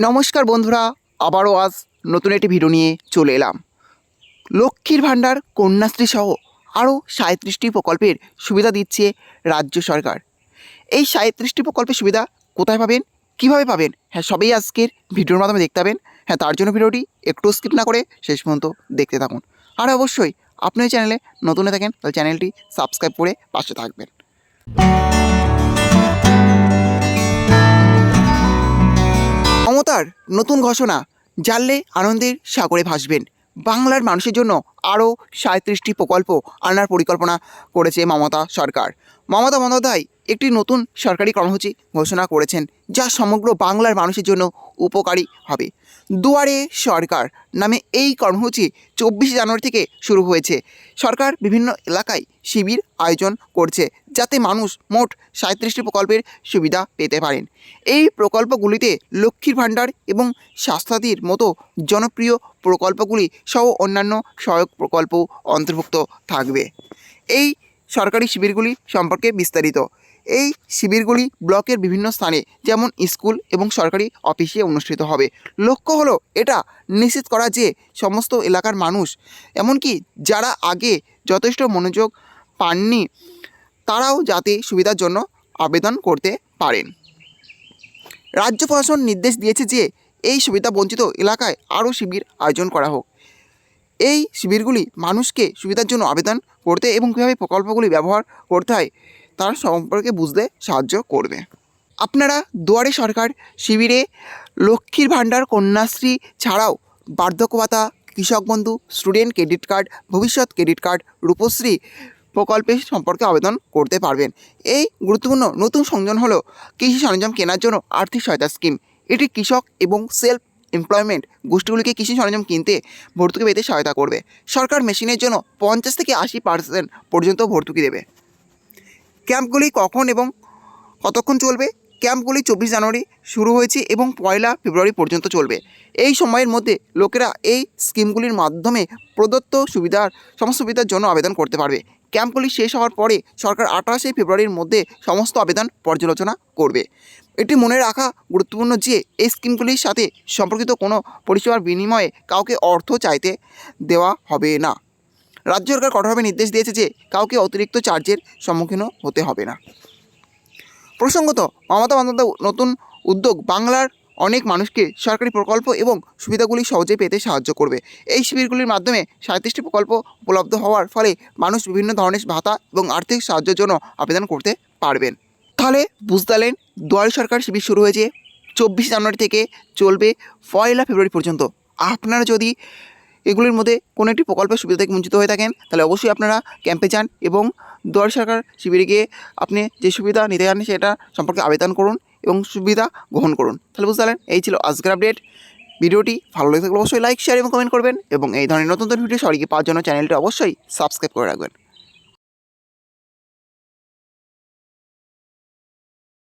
নমস্কার বন্ধুরা, আবারও আজ নতুন একটি ভিডিও নিয়ে চলে এলাম। লক্ষ্মীর ভাণ্ডার, কন্যাশ্রী সহ আরও 37টি প্রকল্পের সুবিধা দিচ্ছে রাজ্য সরকার। এই 37টি প্রকল্পের সুবিধা কোথায় পাবেন, কিভাবে পাবেন, সবই আজকের ভিডিওর মাধ্যমে দেখতে পাবেন। তার জন্য ভিডিওটি একটু স্কিপ না করে শেষ পর্যন্ত দেখতে থাকুন। আর অবশ্যই আপনি এই চ্যানেলে নতুন হয়ে থাকেন তাহলে চ্যানেলটি সাবস্ক্রাইব করে পাশে থাকবেন। মমতার নতুন ঘোষণা, জানলে আনন্দের সাগরে ভাসবেন। বাংলার মানুষের জন্য আরও 37টি প্রকল্প আনার পরিকল্পনা করেছে মমতা সরকার। মমতা বন্দ্যোপাধ্যায় একটি নতুন সরকারি কর্মসূচি ঘোষণা করেছেন, যা সমগ্র বাংলার মানুষের জন্য উপকারী হবে। দুয়ারে সরকার নামে এই কর্মসূচি 24 জানুয়ারি থেকে শুরু হয়েছে। সরকার বিভিন্ন এলাকায় শিবির আয়োজন করছে, যাতে মানুষ মোট 37টি প্রকল্পের সুবিধা পেতে পারেন। এই প্রকল্পগুলিতে লক্ষ্মীর ভাণ্ডার এবং স্বাস্থ্যসাথীর মতো জনপ্রিয় প্রকল্পগুলি সহ অন্যান্য সহায়ক প্রকল্প অন্তর্ভুক্ত থাকবে। এই সরকারি শিবিরগুলি সম্পর্কে বিস্তারিত। এই শিবিরগুলি ব্লকের বিভিন্ন স্থানে যেমন স্কুল এবং সরকারি অফিসে অনুষ্ঠিত হবে। লক্ষ্য হলো এটা নিশ্চিত করা যে সমস্ত এলাকার মানুষ, এমনকি যারা আগে যথেষ্ট মনোযোগ পাননি, তারাও যাতে সুবিধার জন্য আবেদন করতে পারেন। রাজ্য প্রশাসন নির্দেশ দিয়েছে যে এই সুবিধা বঞ্চিত এলাকায় আরও শিবির আয়োজন করা হোক। এই শিবিরগুলি মানুষকে সুবিধার জন্য আবেদন করতে এবং কীভাবে প্রকল্পগুলি ব্যবহার করতে হয় তার সম্পর্কে বুঝতে সাহায্য করবে। আপনারা দুয়ারে সরকার শিবিরে লক্ষ্মীর ভাণ্ডার, কন্যাশ্রী ছাড়াও বার্ধক্য ভাতা, কৃষক বন্ধু, স্টুডেন্ট ক্রেডিট কার্ড, ভবিষ্যৎ ক্রেডিট কার্ড, রূপশ্রী প্রকল্পের সম্পর্কে আবেদন করতে পারবেন। এই গুরুত্বপূর্ণ নতুন সংযোজন হলো কৃষি সরঞ্জাম কেনার জন্য আর্থিক সহায়তা স্কিম। এটি কৃষক এবং সেলফ এমপ্লয়মেন্ট গোষ্ঠীগুলিকে কৃষি সরঞ্জাম কিনতে ভর্তুকি পেতে সহায়তা করবে। সরকার মেশিনের জন্য 50 থেকে 80% পর্যন্ত ভর্তুকি দেবে। ক্যাম্পগুলি কখন এবং কতক্ষণ চলবে? ক্যাম্পগুলি 24 জানুয়ারি শুরু হয়েছে এবং 1 ফেব্রুয়ারি পর্যন্ত চলবে। এই সময়ের মধ্যে লোকেরা এই স্কিমগুলির মাধ্যমে প্রদত্ত সমস্ত সুবিধার জন্য আবেদন করতে পারবে। ক্যাম্পগুলি শেষ হওয়ার পরে সরকার 28 ফেব্রুয়ারির মধ্যে সমস্ত আবেদন পর্যালোচনা করবে। এটি মনে রাখা গুরুত্বপূর্ণ যে এই স্কিমগুলির সাথে সম্পর্কিত কোনো পরিষেবার বিনিময়ে কাউকে অর্থ চাইতে দেওয়া হবে না। রাজ্য সরকার কঠোরভাবে নির্দেশ দিয়েছে যে কাউকে অতিরিক্ত চার্জের সম্মুখীন হতে হবে না। প্রসঙ্গত, মমতা বন্দ্যোপাধ্যায় নতুন উদ্যোগ বাংলার অনেক মানুষকে সরকারি প্রকল্প এবং সুবিধাগুলি সহজে পেতে সাহায্য করবে। এই শিবিরগুলির মাধ্যমে 37টি প্রকল্প উপলব্ধ হওয়ার ফলে মানুষ বিভিন্ন ধরনের ভাতা এবং আর্থিক সাহায্যের জন্য আবেদন করতে পারবেন। তাহলে বুঝতে পারলেন, দুয়ারে সরকার শিবির শুরু হয়েছে 24 জানুয়ারি থেকে, চলবে 1 ফেব্রুয়ারি পর্যন্ত। আপনারা যদি এগুলির মধ্যে কোনো একটি প্রকল্পের সুবিধা থেকে বঞ্চিত হয়ে থাকেন তাহলে অবশ্যই আপনারা ক্যাম্পে যান এবং দুয়ারে সরকার শিবিরে গিয়ে আপনি যে সুবিধা নিতে চান সেটা সম্পর্কে আবেদন করুন এবং সুবিধা গ্রহণ করুন। তাহলে বুঝতে পারলেন, এই ছিল আজকের আপডেট। ভিডিওটি ভালো লেগে থাকলে অবশ্যই লাইক, শেয়ার এবং কমেন্ট করবেন এবং এই ধরনের নতুন নতুন ভিডিও সবাইকে পাওয়ার জন্য চ্যানেলটি অবশ্যই সাবস্ক্রাইব করে রাখবেন।